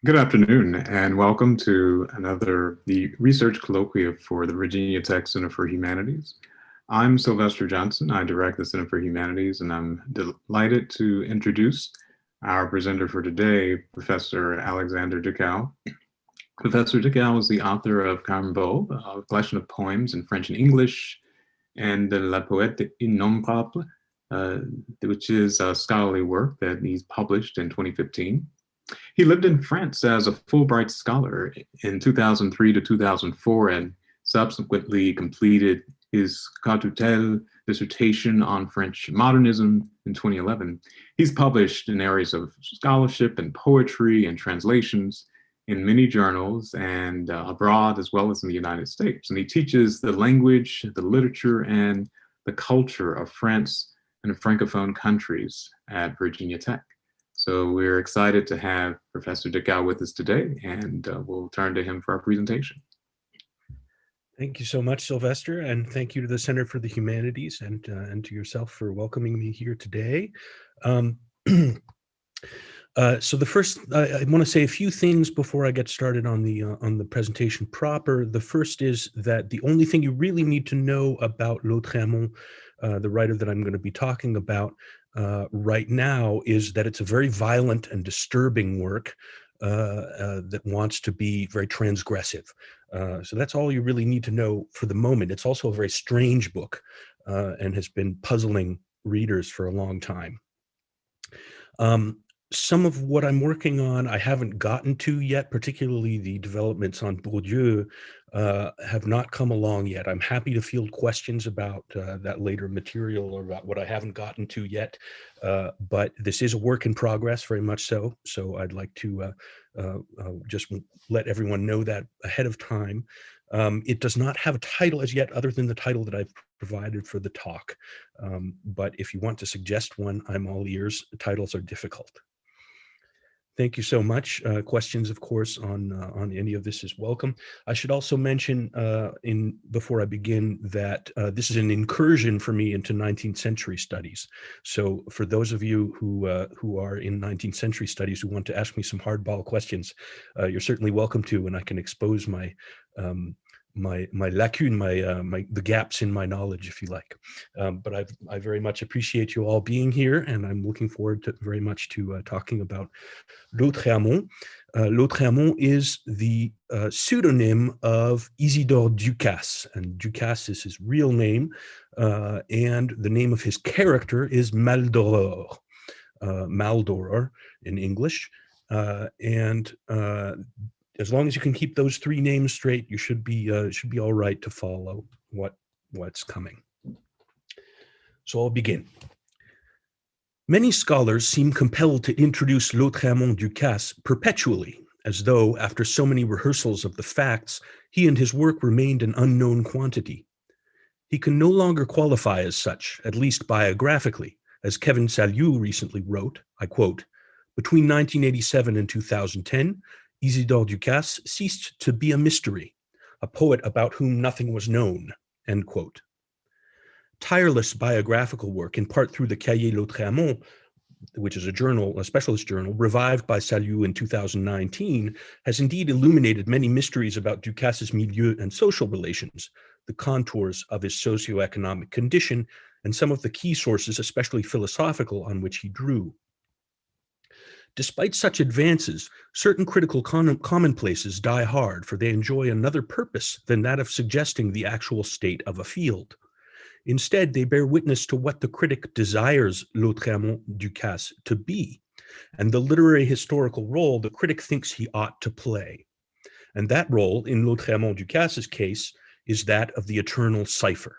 Good afternoon, and welcome to the research colloquia for the Virginia Tech Center for Humanities. I'm Sylvester Johnson. I direct the Center for Humanities, and I'm delighted to introduce our presenter for today, Professor Alexander Dickow. Professor Dickow is the author of Carambole, a collection of poems in French and English, and La Poète Innombrable, which is a scholarly work that he's published in 2015. He lived in France as a Fulbright scholar in 2003 to 2004 and subsequently completed his Cartoutel dissertation on French modernism in 2011. He's published in areas of scholarship and poetry and translations in many journals and abroad as well as in the United States. And he teaches the language, the literature, and the culture of France and Francophone countries at Virginia Tech. So we're excited to have Professor Dickow with us today, and we'll turn to him for our presentation. Thank you so much, Sylvester, and thank you to the Center for the Humanities and to yourself for welcoming me here today. So the first, I want to say a few things before I get started on the presentation proper. The first is that the only thing you really need to know about Lautréamont, the writer that I'm going to be talking about right now, is that it's a very violent and disturbing work that wants to be very transgressive. So that's all you really need to know for the moment. It's also a very strange book and has been puzzling readers for a long time. Some of what I'm working on I haven't gotten to yet, particularly the developments on Bourdieu have not come along yet. I'm happy to field questions about that later material or about what I haven't gotten to yet, but this is a work in progress, very much so. So I'd like to just let everyone know that ahead of time. It does not have a title as yet other than the title that I've provided for the talk. But if you want to suggest one, I'm all ears. Titles are difficult. Thank you so much. Questions, of course, on any of this is welcome. I should also mention before I begin that this is an incursion for me into 19th century studies. So for those of you who are in 19th century studies who want to ask me some hardball questions, you're certainly welcome to, and I can expose my lacune, the gaps in my knowledge, if you like. But I very much appreciate you all being here, and I'm looking forward to very much to talking about Lautréamont. Lautréamont is the pseudonym of Isidore Ducasse, and Ducasse is his real name, and the name of his character is Maldoror, Maldoror in English, and as long as you can keep those three names straight, you should be all right to follow what's coming. So I'll begin. Many scholars seem compelled to introduce Lautréamont Ducasse perpetually, as though, after so many rehearsals of the facts, he and his work remained an unknown quantity. He can no longer qualify as such, at least biographically, as Kevin Saliou recently wrote, I quote, "Between 1987 and 2010, Isidore Ducasse ceased to be a mystery, a poet about whom nothing was known," end quote. Tireless biographical work, in part through the Cahiers Lautréamont, which is a specialist journal, revived by Saliou in 2019, has indeed illuminated many mysteries about Ducasse's milieu and social relations, the contours of his socioeconomic condition, and some of the key sources, especially philosophical, on which he drew. Despite such advances, certain critical commonplaces die hard, for they enjoy another purpose than that of suggesting the actual state of a field. Instead, they bear witness to what the critic desires Lautréamont Ducasse to be, and the literary historical role the critic thinks he ought to play. And that role, in Lautréamont Ducasse's case, is that of the eternal cipher.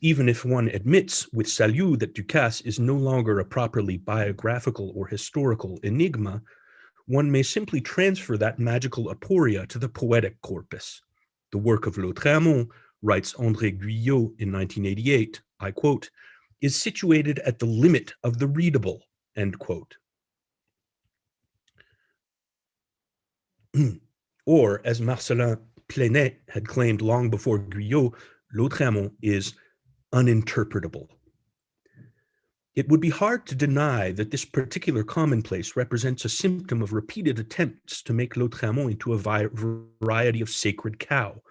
Even if one admits with Saliou that Ducasse is no longer a properly biographical or historical enigma, one may simply transfer that magical aporia to the poetic corpus. The work of Lautréamont, writes André Guyot in 1988, I quote, "is situated at the limit of the readable," end quote. Or, as Marcelin Plenet had claimed long before Guyot, Lautréamont is uninterpretable. It would be hard to deny that this particular commonplace represents a symptom of repeated attempts to make Lautréamont into a variety of sacred cow,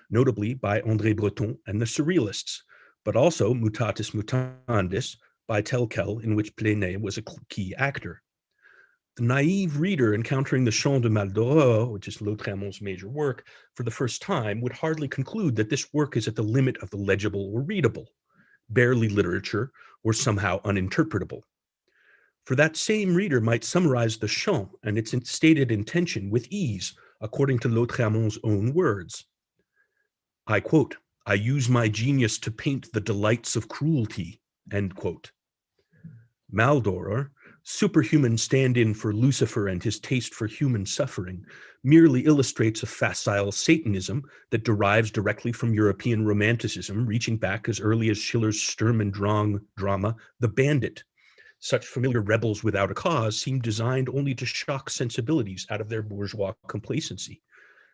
notably by André Breton and the Surrealists, but also mutatis mutandis by Telquel, in which Plenay was a key actor. The naive reader encountering the Chant de Maldoror, which is Lautréamont's major work, for the first time would hardly conclude that this work is at the limit of the legible or readable, barely literature, or somehow uninterpretable. For that same reader might summarize the chant and its stated intention with ease, according to Lautréamont's own words. I quote, "I use my genius to paint the delights of cruelty," end quote. Maldoror, superhuman stand-in for Lucifer and his taste for human suffering, merely illustrates a facile Satanism that derives directly from European Romanticism, reaching back as early as Schiller's Sturm und Drang drama, The Bandit. Such familiar rebels without a cause seem designed only to shock sensibilities out of their bourgeois complacency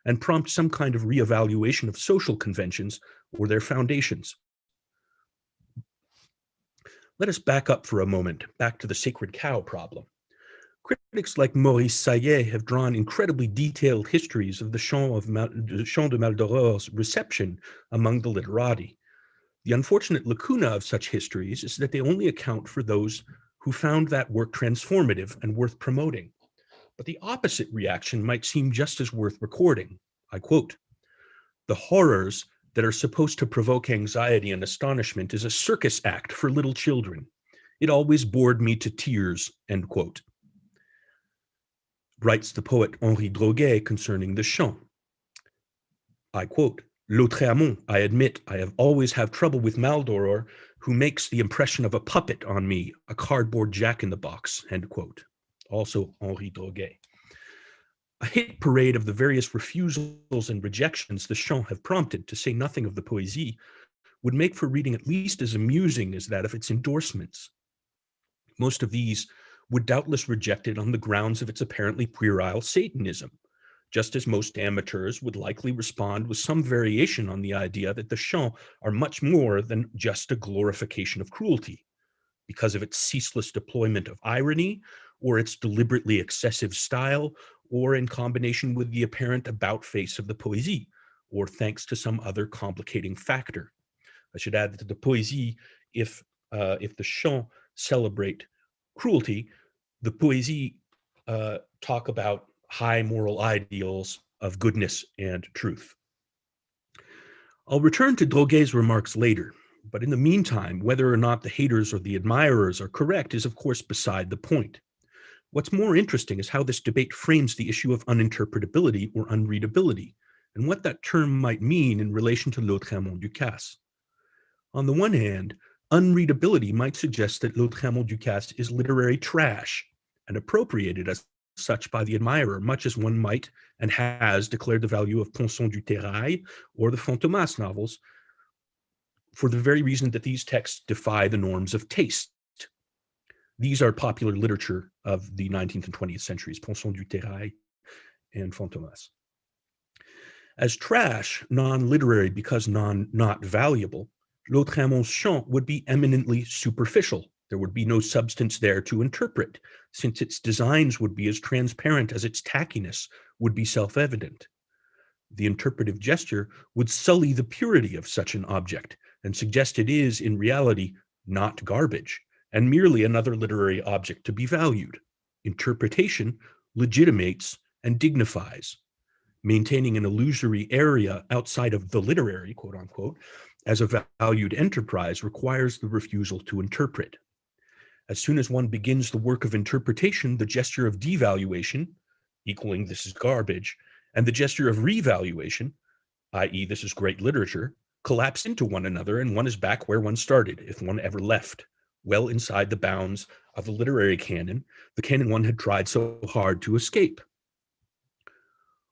and prompt some kind of reevaluation of social conventions or their foundations. Let us back up for a moment, back to the sacred cow problem. Critics like Maurice Saillet have drawn incredibly detailed histories of the Chant de Maldoror's reception among the literati. The unfortunate lacuna of such histories is that they only account for those who found that work transformative and worth promoting. But the opposite reaction might seem just as worth recording. I quote, "The horrors that are supposed to provoke anxiety and astonishment is a circus act for little children. It always bored me to tears," end quote. Writes the poet Henri Droguet concerning the chant. I quote, "Lautréamont, I admit, I have always had trouble with Maldoror, who makes the impression of a puppet on me, a cardboard jack-in-the-box," end quote. Also Henri Droguet. A hit parade of the various refusals and rejections the chant have prompted, to say nothing of the poésie, would make for reading at least as amusing as that of its endorsements. Most of these would doubtless reject it on the grounds of its apparently puerile Satanism, just as most amateurs would likely respond with some variation on the idea that the chants are much more than just a glorification of cruelty, because of its ceaseless deployment of irony, or its deliberately excessive style, or in combination with the apparent about-face of the poésie, or thanks to some other complicating factor. I should add that the poésie, if the chants celebrate cruelty, the poésie talk about high moral ideals of goodness and truth. I'll return to Droguet's remarks later, but in the meantime, whether or not the haters or the admirers are correct is of course beside the point. What's more interesting is how this debate frames the issue of uninterpretability or unreadability, and what that term might mean in relation to Lautréamont Ducasse. On the one hand, unreadability might suggest that Lautréamont Ducasse is literary trash, and appropriated as such by the admirer, much as one might and has declared the value of Ponson du Terrail or the Fantomas novels, for the very reason that these texts defy the norms of taste. These are popular literature of the 19th and 20th centuries, Ponson du Terrail and Fantomas. As trash, non-literary because not valuable, Lautréamont's chant would be eminently superficial. There would be no substance there to interpret, since its designs would be as transparent as its tackiness would be self-evident. The interpretive gesture would sully the purity of such an object and suggest it is, in reality, not garbage, and merely another literary object to be valued. Interpretation legitimates and dignifies. Maintaining an illusory area outside of the literary, quote unquote, as a valued enterprise requires the refusal to interpret. As soon as one begins the work of interpretation, the gesture of devaluation, equaling this is garbage, and the gesture of revaluation, i.e. this is great literature, collapse into one another, and one is back where one started, if one ever left, well inside the bounds of the literary canon, the canon one had tried so hard to escape.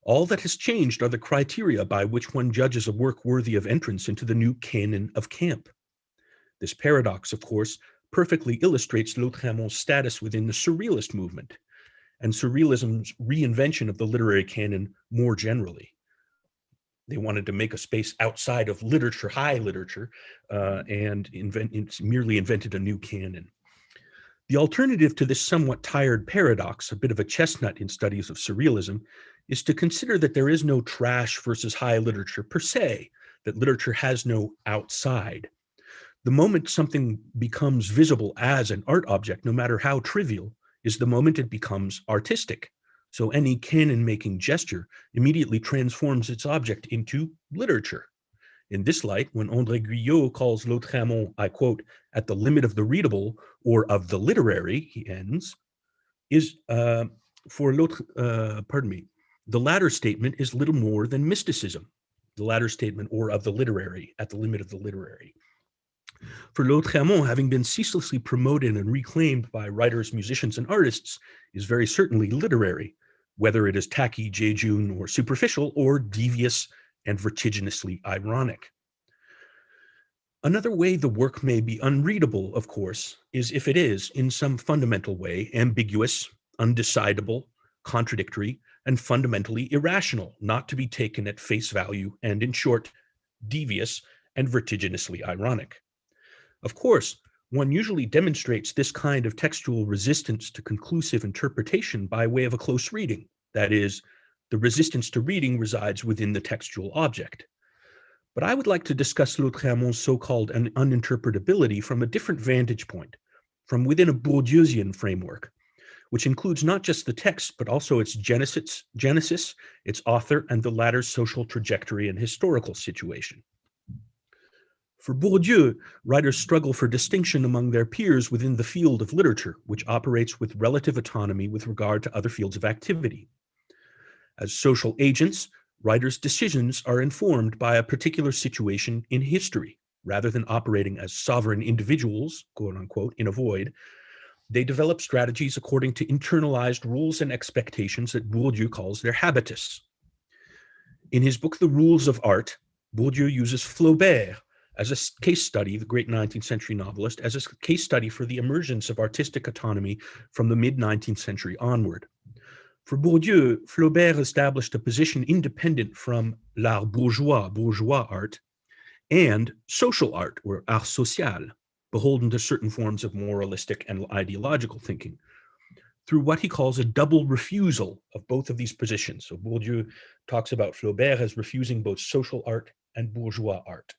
All that has changed are the criteria by which one judges a work worthy of entrance into the new canon of camp. This paradox, of course, perfectly illustrates Lautréamont's status within the Surrealist movement, and Surrealism's reinvention of the literary canon more generally. They wanted to make a space outside of literature, high literature, and merely invented a new canon. The alternative to this somewhat tired paradox, a bit of a chestnut in studies of surrealism, is to consider that there is no trash versus high literature per se, that literature has no outside. The moment something becomes visible as an art object, no matter how trivial, is the moment it becomes artistic. So any canon-making gesture immediately transforms its object into literature. In this light, when André Guyot calls Lautréamont, I quote, at the limit of the readable or of the literary, he ends, is the latter statement is little more than mysticism. The latter statement, or of the literary, at the limit of the literary. For Lautréamont, having been ceaselessly promoted and reclaimed by writers, musicians, and artists, is very certainly literary, whether it is tacky, jejune, or superficial, or devious and vertiginously ironic. Another way the work may be unreadable, of course, is if it is, in some fundamental way, ambiguous, undecidable, contradictory, and fundamentally irrational, not to be taken at face value, and in short, devious and vertiginously ironic. Of course, one usually demonstrates this kind of textual resistance to conclusive interpretation by way of a close reading. That is, the resistance to reading resides within the textual object. But I would like to discuss Lautréamont's so-called uninterpretability from a different vantage point, from within a Bourdieusian framework, which includes not just the text, but also its genesis, its author, and the latter's social trajectory and historical situation. For Bourdieu, writers struggle for distinction among their peers within the field of literature, which operates with relative autonomy with regard to other fields of activity. As social agents, writers' decisions are informed by a particular situation in history. Rather than operating as sovereign individuals, quote unquote, in a void, they develop strategies according to internalized rules and expectations that Bourdieu calls their habitus. In his book, The Rules of Art, Bourdieu uses Flaubert as a case study, the great 19th century novelist, as a case study for the emergence of artistic autonomy from the mid-19th century onward. For Bourdieu, Flaubert established a position independent from l'art bourgeois, bourgeois art, and social art, or art social, beholden to certain forms of moralistic and ideological thinking, through what he calls a double refusal of both of these positions. So Bourdieu talks about Flaubert as refusing both social art and bourgeois art.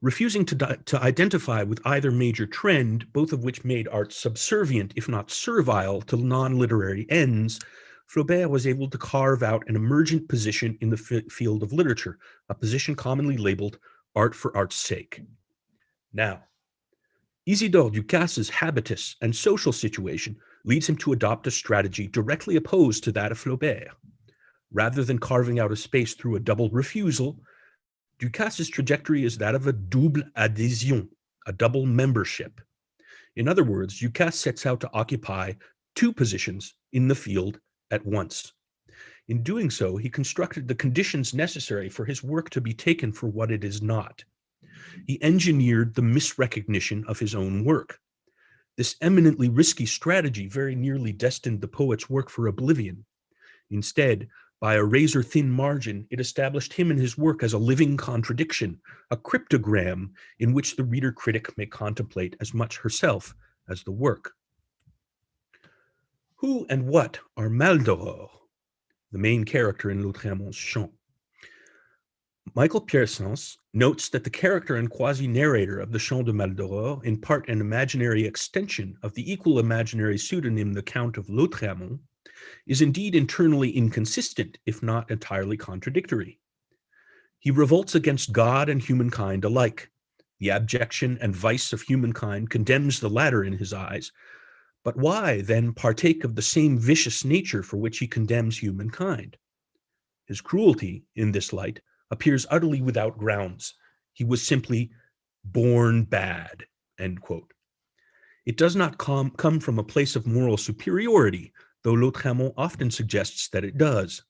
Refusing to identify with either major trend, both of which made art subservient, if not servile, to non-literary ends, Flaubert was able to carve out an emergent position in the field of literature, a position commonly labeled art for art's sake. Now, Isidore Ducasse's habitus and social situation leads him to adopt a strategy directly opposed to that of Flaubert. Rather than carving out a space through a double refusal, Ducasse's trajectory is that of a double adhésion, a double membership. In other words, Ducasse sets out to occupy two positions in the field at once. In doing so, he constructed the conditions necessary for his work to be taken for what it is not. He engineered the misrecognition of his own work. This eminently risky strategy very nearly destined the poet's work for oblivion. Instead, by a razor-thin margin, it established him and his work as a living contradiction, a cryptogram in which the reader-critic may contemplate as much herself as the work. Who and what are Maldoror, the main character in Lautréamont's Chant? Michael Piersens notes that the character and quasi-narrator of the Chant de Maldoror, in part an imaginary extension of the equal imaginary pseudonym the Count of Lautréamont, is indeed internally inconsistent, if not entirely contradictory. He revolts against God and humankind alike. The abjection and vice of humankind condemns the latter in his eyes. But why, then, partake of the same vicious nature for which he condemns humankind? His cruelty, in this light, appears utterly without grounds. He was simply born bad, end quote. It does not come from a place of moral superiority, though Lautréamont often suggests that it does.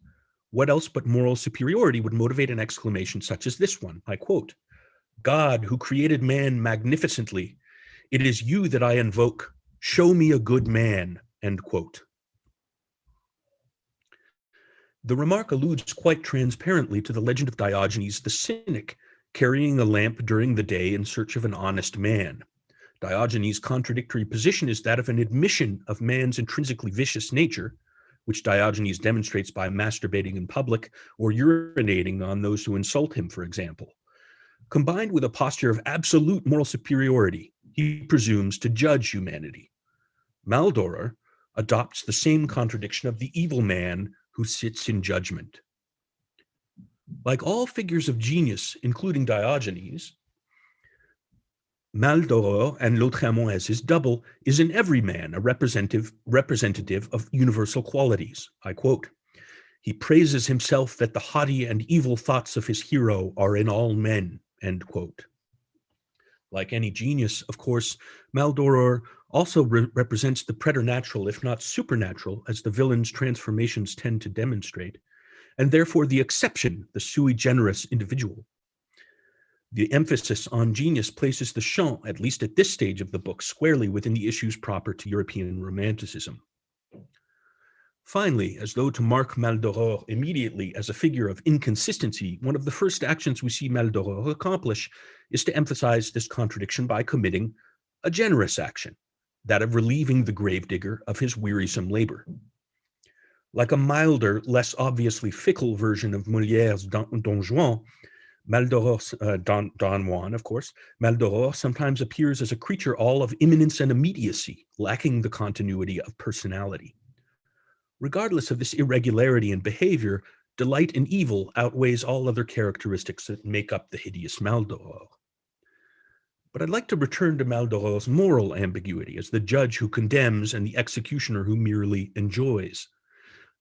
What else but moral superiority would motivate an exclamation such as this one? I quote, "God, who created man magnificently, it is you that I invoke. Show me a good man," end quote. The remark alludes quite transparently to the legend of Diogenes the Cynic, carrying a lamp during the day in search of an honest man. Diogenes' contradictory position is that of an admission of man's intrinsically vicious nature, which Diogenes demonstrates by masturbating in public or urinating on those who insult him, for example. Combined with a posture of absolute moral superiority, he presumes to judge humanity. Maldoror adopts the same contradiction of the evil man who sits in judgment. Like all figures of genius, including Diogenes, Maldoror, and Lautréamont as his double, is in every man a representative of universal qualities. I quote, "He praises himself that the haughty and evil thoughts of his hero are in all men," end quote. Like any genius, of course, Maldoror also represents the preternatural, if not supernatural, as the villain's transformations tend to demonstrate, and therefore the exception, the sui generis individual. The emphasis on genius places the chant, at least at this stage of the book, squarely within the issues proper to European Romanticism. Finally, as though to mark Maldoror immediately as a figure of inconsistency, one of the first actions we see Maldoror accomplish is to emphasize this contradiction by committing a generous action, that of relieving the gravedigger of his wearisome labor. Like a milder, less obviously fickle version of Molière's Don Juan, Maldoror, Don Juan, of course, Maldoror sometimes appears as a creature all of imminence and immediacy, lacking the continuity of personality. Regardless of this irregularity in behavior, delight in evil outweighs all other characteristics that make up the hideous Maldoror. But I'd like to return to Maldoror's moral ambiguity as the judge who condemns and the executioner who merely enjoys.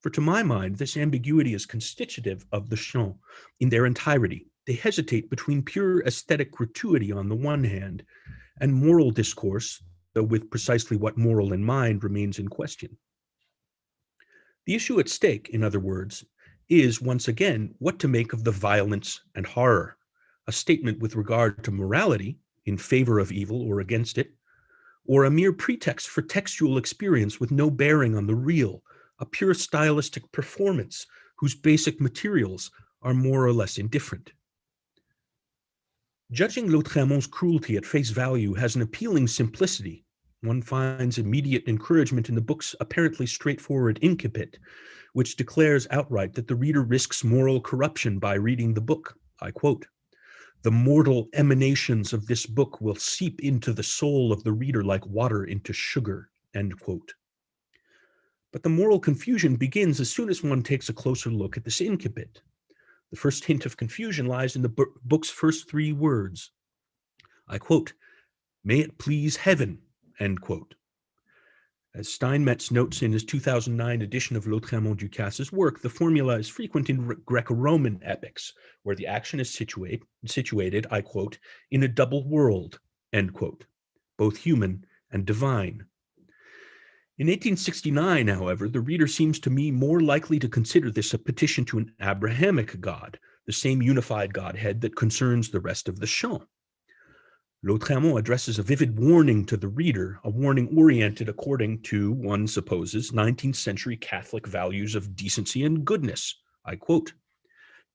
For to my mind, this ambiguity is constitutive of the chants in their entirety. They hesitate between pure aesthetic gratuity on the one hand and moral discourse, though with precisely what moral in mind remains in question. The issue at stake, in other words, is once again what to make of the violence and horror, a statement with regard to morality in favor of evil or against it, or a mere pretext for textual experience with no bearing on the real, a pure stylistic performance whose basic materials are more or less indifferent. Judging Lautréamont's cruelty at face value has an appealing simplicity. One finds immediate encouragement in the book's apparently straightforward incipit, which declares outright that the reader risks moral corruption by reading the book. I quote, "The mortal emanations of this book will seep into the soul of the reader like water into sugar," end quote. But the moral confusion begins as soon as one takes a closer look at this incipit. The first hint of confusion lies in the book's first three words. I quote, "May it please heaven," end quote. As Steinmetz notes in his 2009 edition of Lautréamont Ducasse's work, the formula is frequent in Greco-Roman epics, where the action is situated, I quote, "in a double world," end quote, both human and divine. In 1869, however, the reader seems to me more likely to consider this a petition to an Abrahamic God, the same unified Godhead that concerns the rest of the chant. Lautréamont addresses a vivid warning to the reader, a warning oriented according to, one supposes, 19th century Catholic values of decency and goodness. I quote,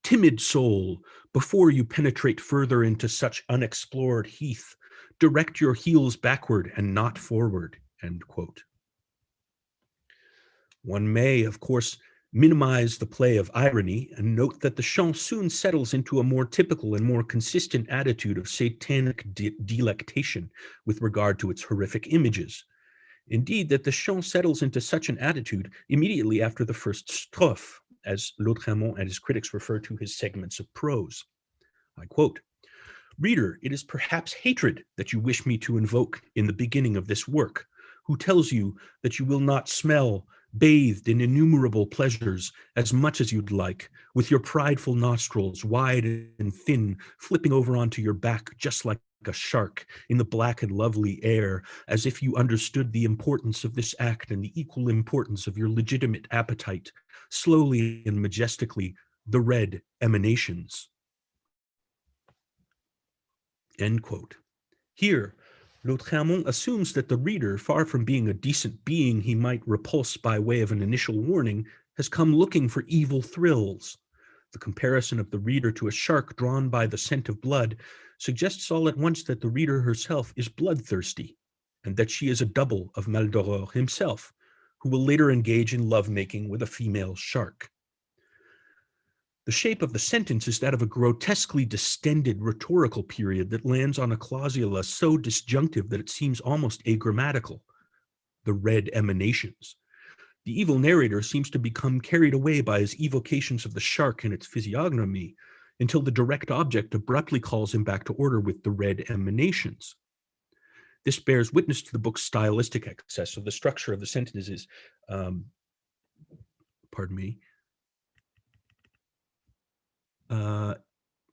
"Timid soul, before you penetrate further into such unexplored heath, direct your heels backward and not forward," end quote. One may, of course, minimize the play of irony and note that the chant soon settles into a more typical and more consistent attitude of satanic delectation with regard to its horrific images. Indeed, that the chant settles into such an attitude immediately after the first strophe, as Lautréamont and his critics refer to his segments of prose. I quote, "Reader, it is perhaps hatred that you wish me to invoke in the beginning of this work, who tells you that you will not smell, bathed in innumerable pleasures, as much as you'd like, with your prideful nostrils, wide and thin, flipping over onto your back just like a shark in the black and lovely air, as if you understood the importance of this act and the equal importance of your legitimate appetite, slowly and majestically, the red emanations." End quote. Here, Lautréamont assumes that the reader, far from being a decent being he might repulse by way of an initial warning, has come looking for evil thrills. The comparison of the reader to a shark drawn by the scent of blood suggests all at once that the reader herself is bloodthirsty, and that she is a double of Maldoror himself, who will later engage in lovemaking with a female shark. The shape of the sentence is that of a grotesquely distended rhetorical period that lands on a clausula so disjunctive that it seems almost agrammatical. The red emanations. The evil narrator seems to become carried away by his evocations of the shark and its physiognomy until the direct object abruptly calls him back to order with the red emanations. This bears witness to the book's stylistic excess. So the structure of the sentence is,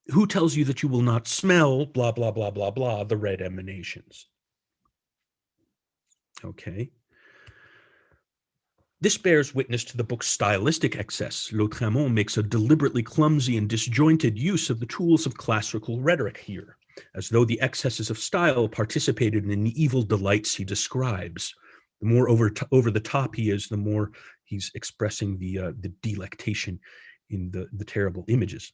who tells you that you will not smell, blah, blah, blah, blah, blah, the red emanations? Okay. This bears witness to the book's stylistic excess. Lautréamont makes a deliberately clumsy and disjointed use of the tools of classical rhetoric here, as though the excesses of style participated in the evil delights he describes. The more over the top he is, the more he's expressing the delectation in the terrible images.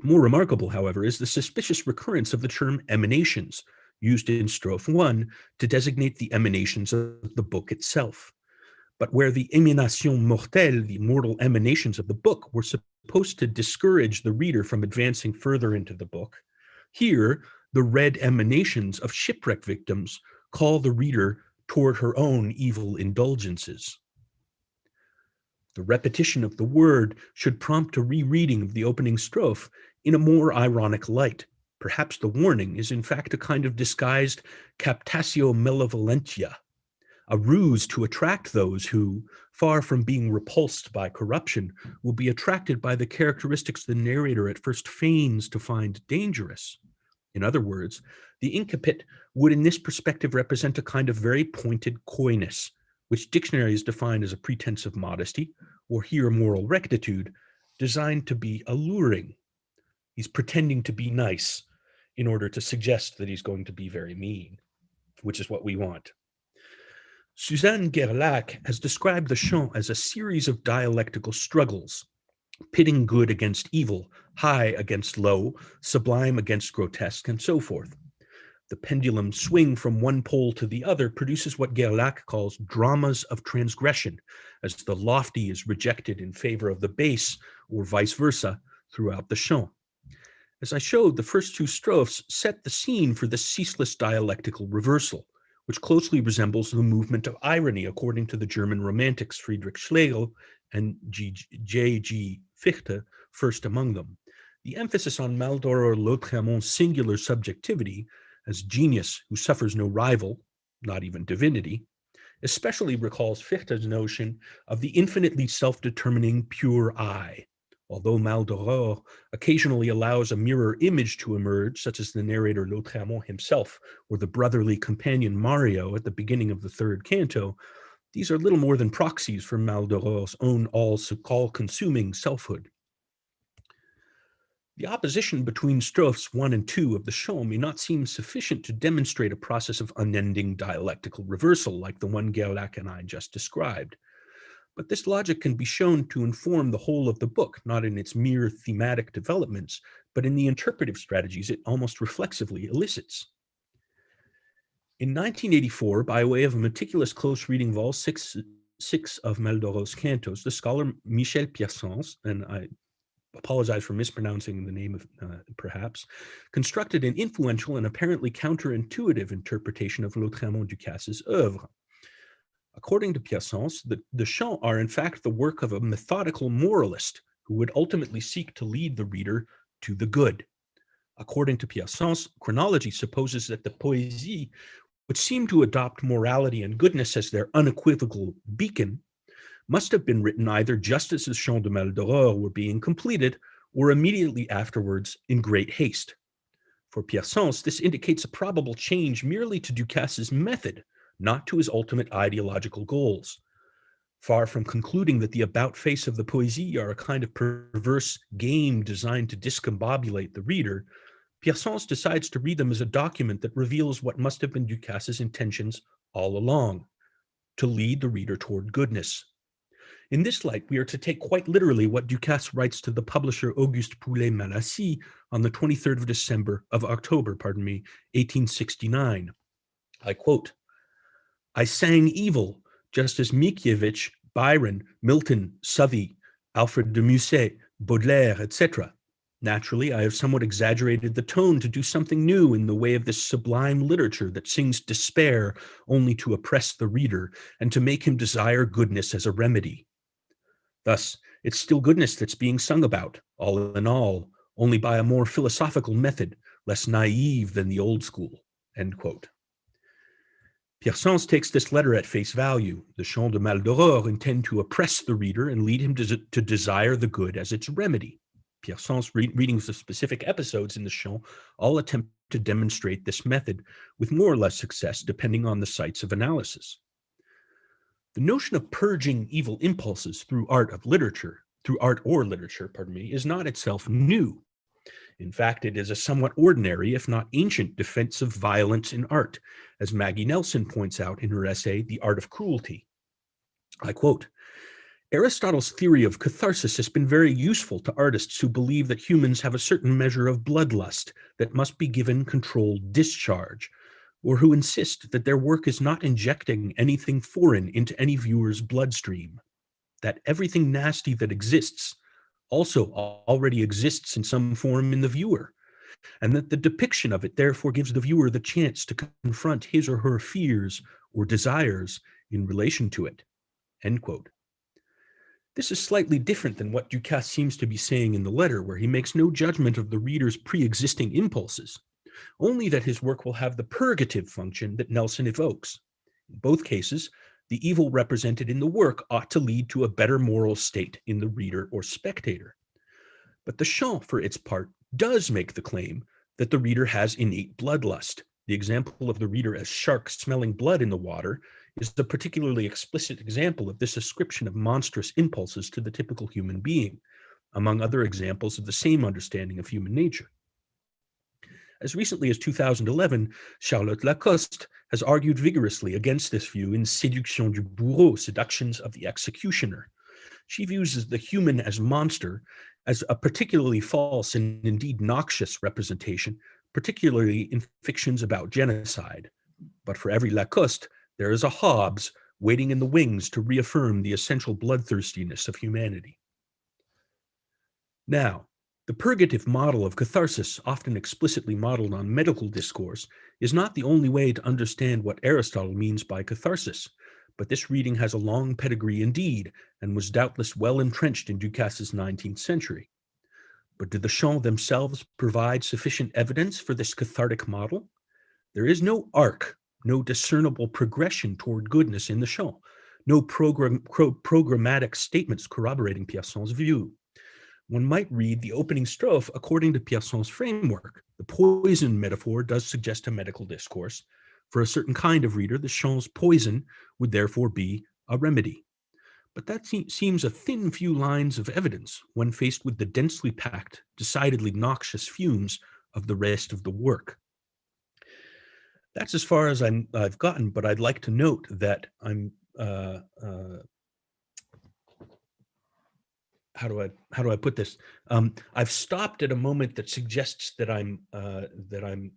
More remarkable, however, is the suspicious recurrence of the term emanations, used in strophe 1 to designate the emanations of the book itself. But where the émanations mortelles, the mortal emanations of the book, were supposed to discourage the reader from advancing further into the book, here the red emanations of shipwreck victims call the reader toward her own evil indulgences. The repetition of the word should prompt a rereading of the opening strophe in a more ironic light. Perhaps the warning is in fact a kind of disguised captatio malevolentia, a ruse to attract those who, far from being repulsed by corruption, will be attracted by the characteristics the narrator at first feigns to find dangerous. In other words, the incipit would in this perspective represent a kind of very pointed coyness, which dictionaries define as a pretense of modesty, or here moral rectitude, designed to be alluring. He's pretending to be nice in order to suggest that he's going to be very mean, which is what we want. Suzanne Gerlach has described the chant as a series of dialectical struggles, pitting good against evil, high against low, sublime against grotesque, and so forth. The pendulum swing from one pole to the other produces what Gerlach calls dramas of transgression, as the lofty is rejected in favor of the base, or vice versa, throughout the chant. As I showed, the first two strophes set the scene for this ceaseless dialectical reversal, which closely resembles the movement of irony according to the German romantics Friedrich Schlegel and J.G. Fichte, first among them. The emphasis on Maldoror Lautréamont's singular subjectivity as genius who suffers no rival, not even divinity, especially recalls Fichte's notion of the infinitely self-determining pure I. Although Maldoror occasionally allows a mirror image to emerge, such as the narrator Lautréamont himself or the brotherly companion Mario at the beginning of the third canto, these are little more than proxies for Maldoror's own all-consuming selfhood. The opposition between strophes 1 and 2 of the chant may not seem sufficient to demonstrate a process of unending dialectical reversal like the one Gerlach and I just described. But this logic can be shown to inform the whole of the book, not in its mere thematic developments, but in the interpretive strategies it almost reflexively elicits. In 1984, by way of a meticulous close reading of all six of Maldoror's cantos, the scholar Michel Piersens, and I apologize for mispronouncing the name of perhaps, constructed an influential and apparently counterintuitive interpretation of Lautréamont Ducasse's oeuvre. According to Piersens, the chants are in fact the work of a methodical moralist who would ultimately seek to lead the reader to the good. According to Piersens, chronology supposes that the poésie, which seem to adopt morality and goodness as their unequivocal beacon, must have been written either just as the Chants de Maldoror were being completed or immediately afterwards in great haste. For Piersens, this indicates a probable change merely to Ducasse's method, not to his ultimate ideological goals. Far from concluding that the about-face of the poésie are a kind of perverse game designed to discombobulate the reader, Piersens decides to read them as a document that reveals what must have been Ducasse's intentions all along, to lead the reader toward goodness. In this light, we are to take quite literally what Ducasse writes to the publisher Auguste Poulet-Malassis on the 23rd of October, 1869. I quote, "I sang evil, just as Mickiewicz, Byron, Milton, Southey, Alfred de Musset, Baudelaire, etc. Naturally, I have somewhat exaggerated the tone to do something new in the way of this sublime literature that sings despair only to oppress the reader and to make him desire goodness as a remedy. Thus, it's still goodness that's being sung about, all in all, only by a more philosophical method, less naive than the old school." End quote. Pierre Sens takes this letter at face value. The Chants de Maldoror intend to oppress the reader and lead him to desire the good as its remedy. Pierre Sens' readings of specific episodes in the Chants all attempt to demonstrate this method, with more or less success depending on the sites of analysis. The notion of purging evil impulses through art or literature, is not itself new. In fact, it is a somewhat ordinary, if not ancient, defense of violence in art, as Maggie Nelson points out in her essay, The Art of Cruelty. I quote, "Aristotle's theory of catharsis has been very useful to artists who believe that humans have a certain measure of bloodlust that must be given controlled discharge, or who insist that their work is not injecting anything foreign into any viewer's bloodstream, that everything nasty that exists also already exists in some form in the viewer, and that the depiction of it therefore gives the viewer the chance to confront his or her fears or desires in relation to it." End quote. This is slightly different than what Ducasse seems to be saying in the letter, where he makes no judgment of the reader's pre-existing impulses, only that his work will have the purgative function that Nelson evokes. In both cases, the evil represented in the work ought to lead to a better moral state in the reader or spectator. But the Chant, for its part, does make the claim that the reader has innate bloodlust. The example of the reader as shark smelling blood in the water is a particularly explicit example of this ascription of monstrous impulses to the typical human being, among other examples of the same understanding of human nature. As recently as 2011, Charlotte Lacoste has argued vigorously against this view in Séduction du Bourreau, Seductions of the Executioner. She views the human as monster as a particularly false and indeed noxious representation, particularly in fictions about genocide. But for every Lacoste, there is a Hobbes waiting in the wings to reaffirm the essential bloodthirstiness of humanity. Now, the purgative model of catharsis, often explicitly modeled on medical discourse, is not the only way to understand what Aristotle means by catharsis, but this reading has a long pedigree indeed, and was doubtless well entrenched in Ducasse's 19th century. But do the Chants themselves provide sufficient evidence for this cathartic model? There is no arc, no discernible progression toward goodness in the Chants, no programmatic statements corroborating Pierre Sens' view. One might read the opening strophe according to Pierre Sens' framework. The poison metaphor does suggest a medical discourse. For a certain kind of reader, the Chants' poison would therefore be a remedy. But that seems a thin few lines of evidence when faced with the densely packed, decidedly noxious fumes of the rest of the work. That's as far as I've gotten, but I'd like to note that I'm how do I put this? I've stopped at a moment that suggests that I'm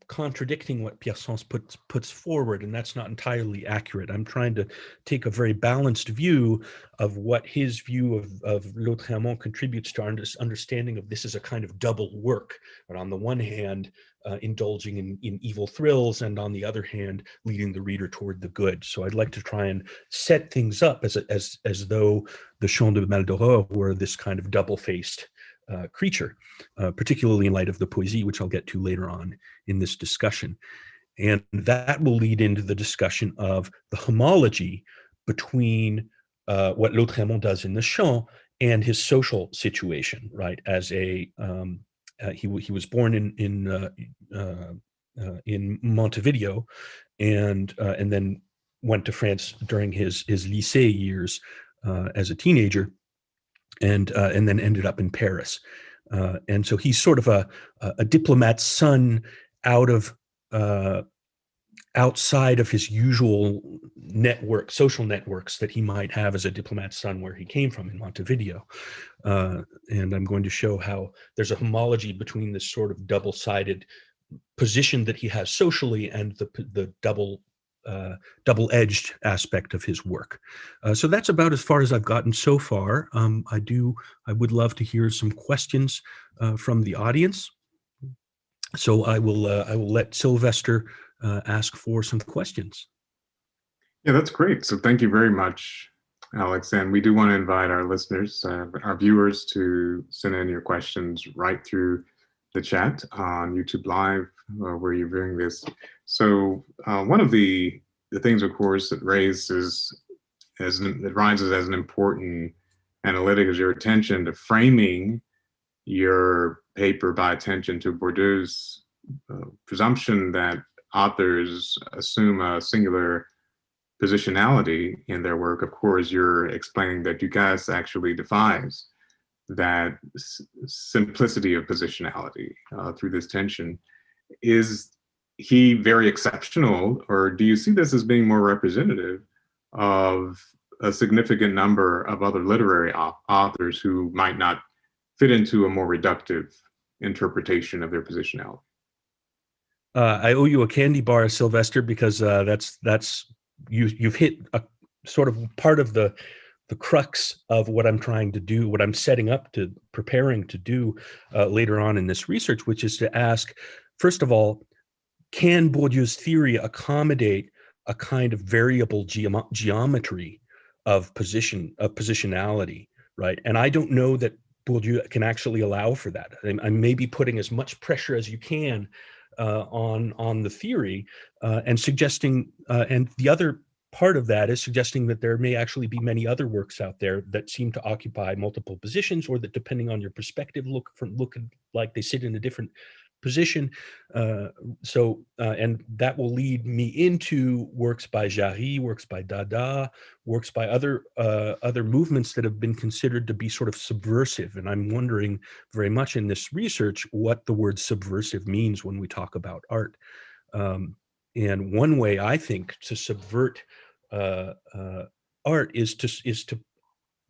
contradicting what Pierre Sens puts forward, and that's not entirely accurate. I'm trying to take a very balanced view of what his view of Lautréamont contributes to our understanding of this as a kind of double work. But on the one hand, indulging in evil thrills, and on the other hand, leading the reader toward the good. So I'd like to try and set things up as though the Chants de Maldoror were this kind of double-faced creature, particularly in light of the Poésie, which I'll get to later on in this discussion. And that will lead into the discussion of the homology between what Lautréamont does in the Chants and his social situation, right? As a he was born in Montevideo, and then went to France during his lycée years as a teenager, and then ended up in Paris. And so he's sort of a diplomat's son outside of his usual social networks that he might have as a diplomat's son where he came from in Montevideo. And I'm going to show how there's a homology between this sort of double-sided position that he has socially and the double-edged aspect of his work. So that's about as far as I've gotten so far. I would love to hear some questions from the audience. So I will let Sylvester ask for some questions. Yeah, that's great. So thank you very much, Alex. And we do want to invite our listeners, our viewers, to send in your questions right through the chat on YouTube Live, where you're viewing this. So one of the things, of course, that rises as an important analytic is your attention to framing your paper by attention to Bourdieu's presumption that authors assume a singular positionality in their work. Of course, you're explaining that Ducasse actually defies that simplicity of positionality through this tension. Is he very exceptional, or do you see this as being more representative of a significant number of other literary authors who might not fit into a more reductive interpretation of their positionality? I owe you a candy bar, Sylvester, because you've hit a sort of part of the crux of what I'm trying to do, what I'm setting up to preparing to do later on in this research, which is to ask, first of all, can Bourdieu's theory accommodate a kind of variable geometry of positionality, right? And I don't know that Bourdieu can actually allow for that. I may be putting as much pressure as you can on the theory and suggesting, and the other part of that is suggesting that there may actually be many other works out there that seem to occupy multiple positions, or that, depending on your perspective, look like they sit in a different position. And that will lead me into works by Jarry, works by Dada, works by other movements that have been considered to be sort of subversive. And I'm wondering very much in this research what the word subversive means when we talk about art. And one way I think to subvert art is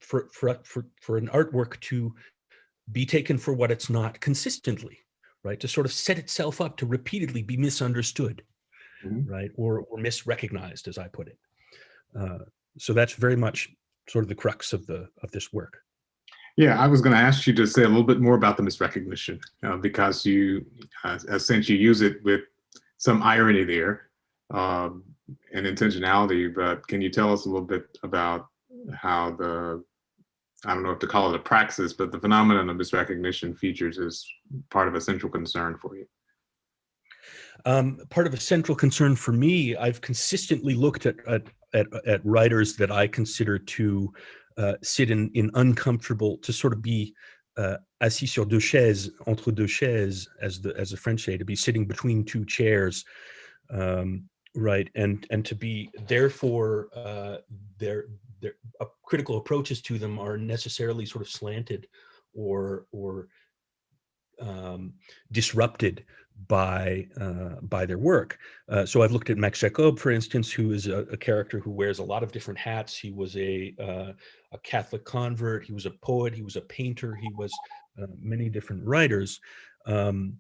for an artwork to be taken for what it's not consistently, right? To sort of set itself up to repeatedly be misunderstood, right? Or misrecognized, as I put it. So that's very much sort of the crux of this work. Yeah, I was going to ask you to say a little bit more about the misrecognition, because you essentially use it with some irony there and intentionality. But can you tell us a little bit about how I don't know if to call it a praxis, but the phenomenon of misrecognition features as part of a central concern for you? Part of a central concern for me, I've consistently looked at writers that I consider to sit in uncomfortable, to sort of be assis sur deux chaises, entre deux chaises, as the French say, to be sitting between two chairs, right? And to be, therefore, their critical approaches to them are necessarily sort of slanted or disrupted by their work. So I've looked at Max Jacob, for instance, who is a character who wears a lot of different hats. He was a Catholic convert. He was a poet. He was a painter. He was many different writers, many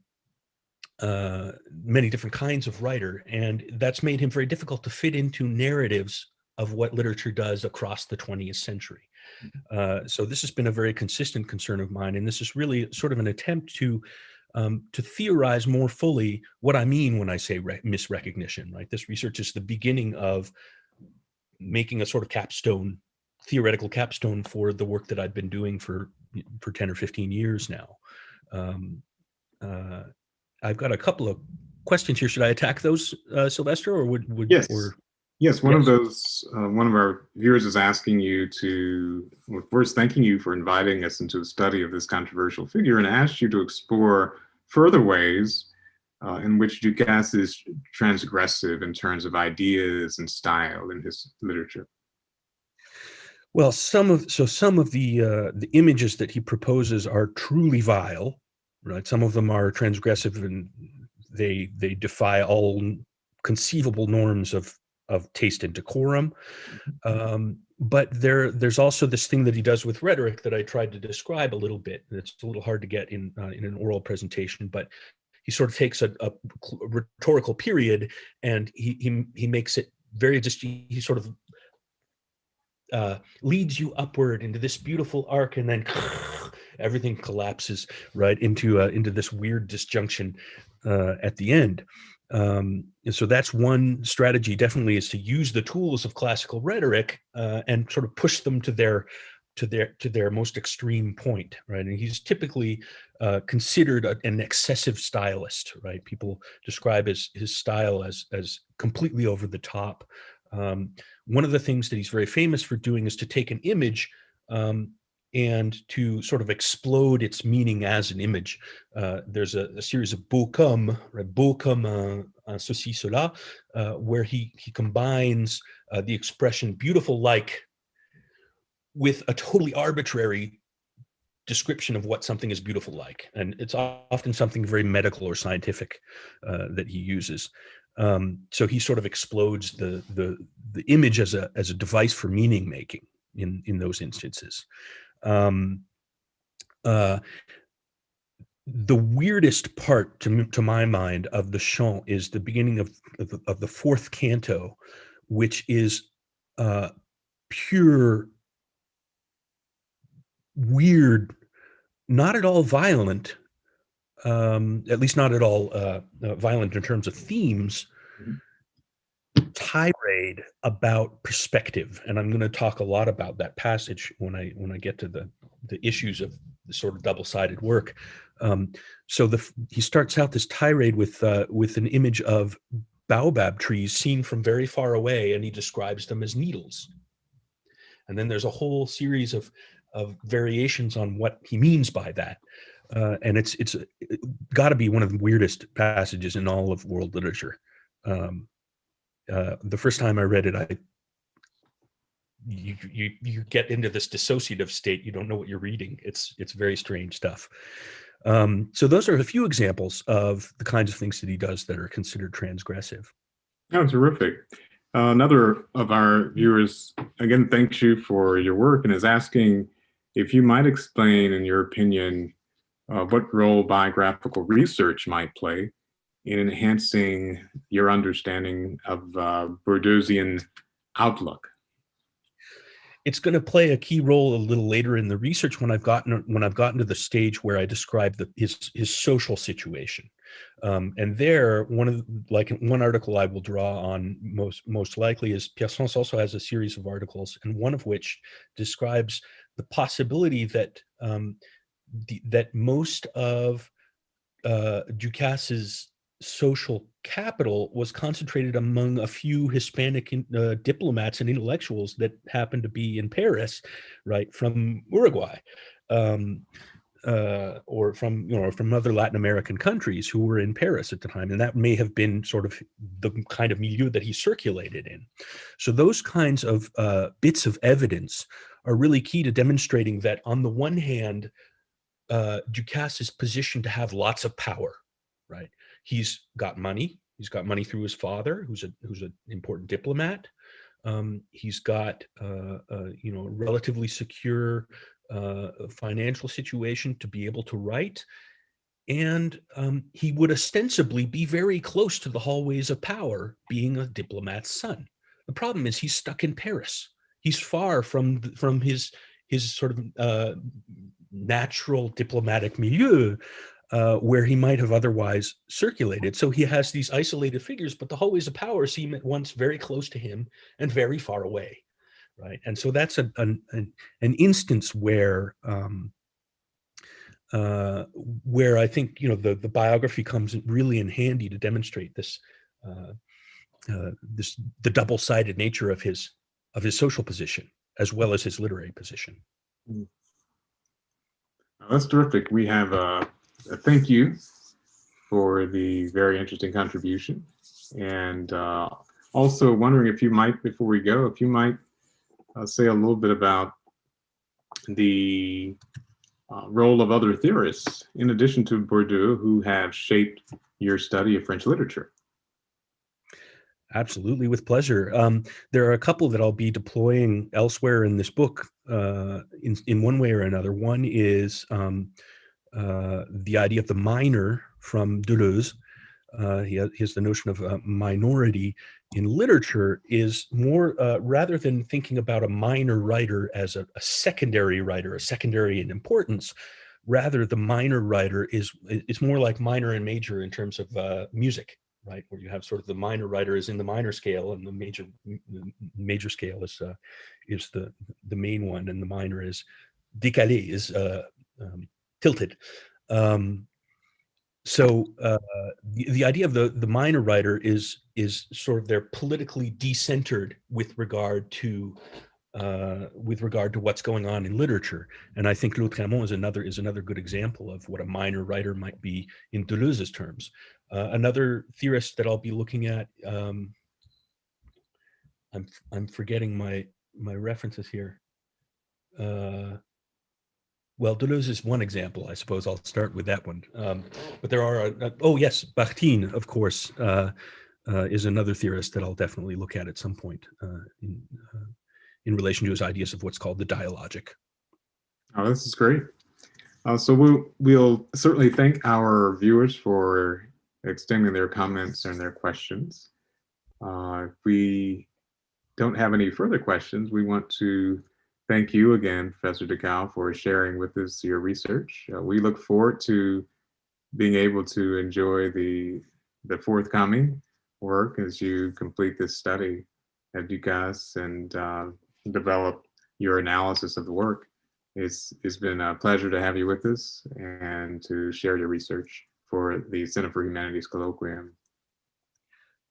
different kinds of writer. And that's made him very difficult to fit into narratives of what literature does across the 20th century. So this has been a very consistent concern of mine, and this is really sort of an attempt to theorize more fully what I mean when I say misrecognition, right? This research is the beginning of making a sort of capstone, theoretical capstone for the work that I've been doing for 10 or 15 years now. I've got a couple of questions here. Should I attack those, Sylvester, or would yes? Or yes, one of our viewers is asking you to, well, first thanking you for inviting us into the study of this controversial figure, and asked you to explore further ways in which Ducasse is transgressive in terms of ideas and style in his literature. Well, some of the images that he proposes are truly vile, right? Some of them are transgressive, and they defy all conceivable norms of of taste and decorum. But there's also this thing that he does with rhetoric that I tried to describe a little bit. It's a little hard to get in an oral presentation, but he sort of takes a rhetorical period and he makes it very he sort of leads you upward into this beautiful arc, and then everything collapses right into this weird disjunction at the end. And so that's one strategy, definitely, is to use the tools of classical rhetoric and sort of push them to their most extreme point, right? And he's typically considered an excessive stylist, right? People describe his style as completely over the top. One of the things that he's very famous for doing is to take an image and to sort of explode its meaning as an image. There's a series of beau comme, right? Beau comme ceci, cela, where he combines the expression beautiful like with a totally arbitrary description of what something is beautiful like. And it's often something very medical or scientific that he uses. So he sort of explodes the image as a device for meaning making in those instances. The weirdest part to my mind of the chant is the beginning of the fourth canto, which is pure weird, not at all violent, at least not at all violent in terms of themes, tirade about perspective. And I'm going to talk a lot about that passage when I get to the issues of the sort of double-sided work. So he starts out this tirade with an image of baobab trees seen from very far away, and he describes them as needles. And then there's a whole series of variations on what he means by that. And it's got to be one of the weirdest passages in all of world literature. The first time I read it, you get into this dissociative state. You don't know what you're reading. It's very strange stuff. So those are a few examples of the kinds of things that he does that are considered transgressive. Oh, terrific. Another of our viewers, again, thanks you for your work and is asking if you might explain, in your opinion, what role biographical research might play in enhancing your understanding of Bourdieusian outlook. It's going to play a key role a little later in the research when I've gotten to the stage where I describe his social situation. And there, one article I will draw on most likely is Piersons also has a series of articles, and one of which describes the possibility that that most of Ducasse's social capital was concentrated among a few Hispanic diplomats and intellectuals that happened to be in Paris, right, from Uruguay, or from other Latin American countries who were in Paris at the time, and that may have been sort of the kind of milieu that he circulated in. So those kinds of bits of evidence are really key to demonstrating that, on the one hand, Ducasse is positioned to have lots of power, right? He's got money. He's got money through his father, who's an important diplomat. He's got a relatively secure financial situation to be able to write, and he would ostensibly be very close to the hallways of power, being a diplomat's son. The problem is he's stuck in Paris. He's far from his sort of natural diplomatic milieu, where he might have otherwise circulated. So he has these isolated figures, but the hallways of power seem at once very close to him and very far away, right? And so that's an instance where I think the biography comes really in handy to demonstrate this the double-sided nature of his social position as well as his literary position. That's terrific. We have a thank you for the very interesting contribution, and also wondering if you might, before we go, if you might say a little bit about the role of other theorists, in addition to Bourdieu, who have shaped your study of French literature. Absolutely, with pleasure. There are a couple that I'll be deploying elsewhere in this book, in one way or another. One is the idea of the minor from Deleuze. He has the notion of a minority in literature is more, rather than thinking about a minor writer as a secondary writer, a secondary in importance. Rather, the minor writer it's more like minor and major in terms of music, right? Where you have sort of the minor writer is in the minor scale, and the major scale is the main one, and the minor is décalé, is tilted. So the idea of the minor writer is sort of they're politically decentered with regard to what's going on in literature. And I think L'Autre Amant is another good example of what a minor writer might be in Deleuze's terms. Another theorist that I'll be looking at, I'm forgetting my references here. Well, Deleuze is one example. I suppose I'll start with that one. But there are, oh yes, Bakhtin, of course, is another theorist that I'll definitely look at some point in relation to his ideas of what's called the dialogic. Oh, this is great. So we'll certainly thank our viewers for extending their comments and their questions. If we don't have any further questions, we want to thank you again, Professor Dickow, for sharing with us your research. We look forward to being able to enjoy the forthcoming work as you complete this study at Ducasse and develop your analysis of the work. It's been a pleasure to have you with us and to share your research for the Center for Humanities Colloquium.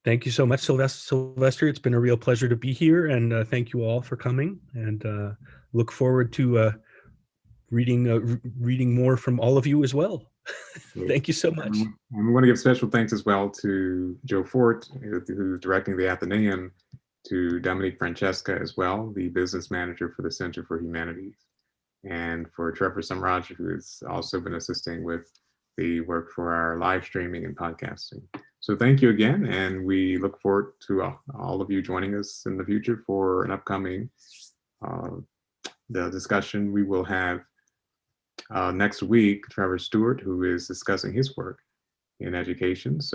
Thank you so much, Sylvester. It's been a real pleasure to be here, and thank you all for coming, and look forward to reading more from all of you as well. Thank you so much. And we want to give special thanks as well to Joe Fort, who's directing the Athenaeum, to Dominique Francesca as well, the business manager for the Center for Humanities, and for Trevor Samraj, who has also been assisting with the work for our live streaming and podcasting. So thank you again, and we look forward to all of you joining us in the future for an upcoming the discussion we will have next week. Trevor Stewart, who is discussing his work in education. So